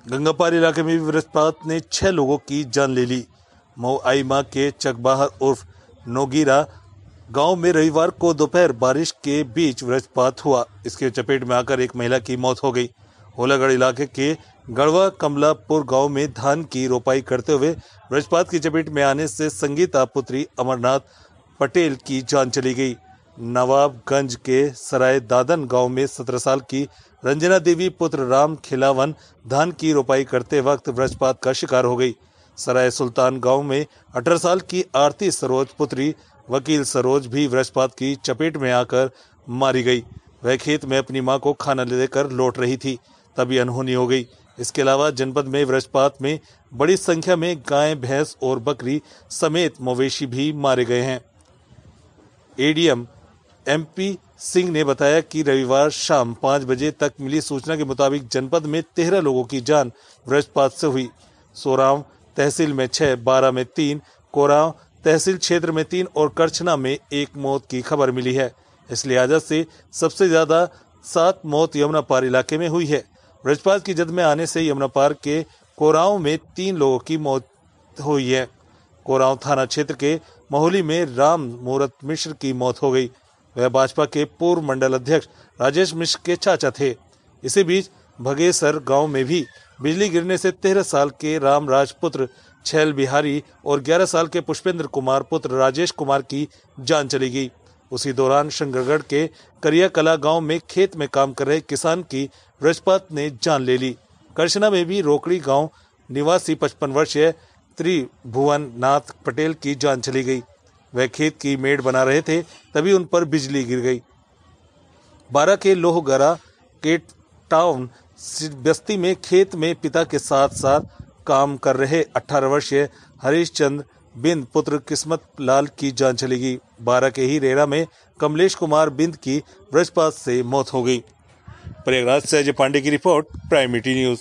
गंगापार इलाके में भी वज्रपात ने 6 लोगों की जान ले ली। मऊ आईमा के चकबाहर उर्फ नोगीरा गांव में रविवार को दोपहर बारिश के बीच वज्रपात हुआ। इसके चपेट में आकर एक महिला की मौत हो गई। होलागढ़ इलाके के गढ़वा कमलापुर गांव में धान की रोपाई करते हुए वज्रपात की चपेट में आने से संगीता पुत्री अमरनाथ पटेल की जान चली गई। नवाबगंज के सराय दादन गांव में 17 साल की रंजना देवी पुत्र राम खिलावन धान की रोपाई करते वक्त वज्रपात का शिकार हो गई। सराय सुल्तान गांव में 18 साल की आरती सरोज पुत्री वकील सरोज भी वज्रपात की चपेट में आकर मारी गई। वह खेत में अपनी मां को खाना लेकर लौट रही थी, तभी अनहोनी हो गई। इसके अलावा जनपद में वज्रपात में बड़ी संख्या में गाय, भैंस और बकरी समेत मवेशी भी मारे गए हैं। एडीएम एमपी सिंह ने बताया कि रविवार शाम 5 बजे तक मिली सूचना के मुताबिक जनपद में 13 लोगों की जान वज्रपात से हुई। सोराव तहसील में 6, बारा में 3, कोराव तहसील क्षेत्र में 3 और करछना में 1 मौत की खबर मिली है। इस लिहाजा से सबसे ज्यादा 7 मौत यमुनापार इलाके में हुई है। वज्रपात की जद में आने से यमुनापार के कोराव में 3 लोगों की मौत हुई है। कोराव थाना क्षेत्र के महोली में राम मूरत मिश्र की मौत हो गई। वह भाजपा के पूर्व मंडल अध्यक्ष राजेश मिश्र के चाचा थे। इसी बीच भगेसर गांव में भी बिजली गिरने से 13 साल के रामराज पुत्र छैल बिहारी और 11 साल के पुष्पेंद्र कुमार पुत्र राजेश कुमार की जान चली गई। उसी दौरान शंकरगढ़ के करिया कला गांव में खेत में काम कर रहे किसान की वज्रपात ने जान ले ली। करछना में भी रोकड़ी गांव निवासी 55 वर्षीय त्रिभुवन नाथ पटेल की जान चली गई। वह खेत की मेड़ बना रहे थे, तभी उन पर बिजली गिर गई। बारा के लोहगरा के टाउन बस्ती में खेत में पिता के साथ साथ काम कर रहे 18 वर्षीय हरीश चंद बिंद पुत्र किस्मत लाल की जान चली गई। बारा के ही रेरा में कमलेश कुमार बिंद की वज्रपात से मौत हो गई। प्रयागराज से अजय पांडे की रिपोर्ट, प्राइम मीडिया न्यूज।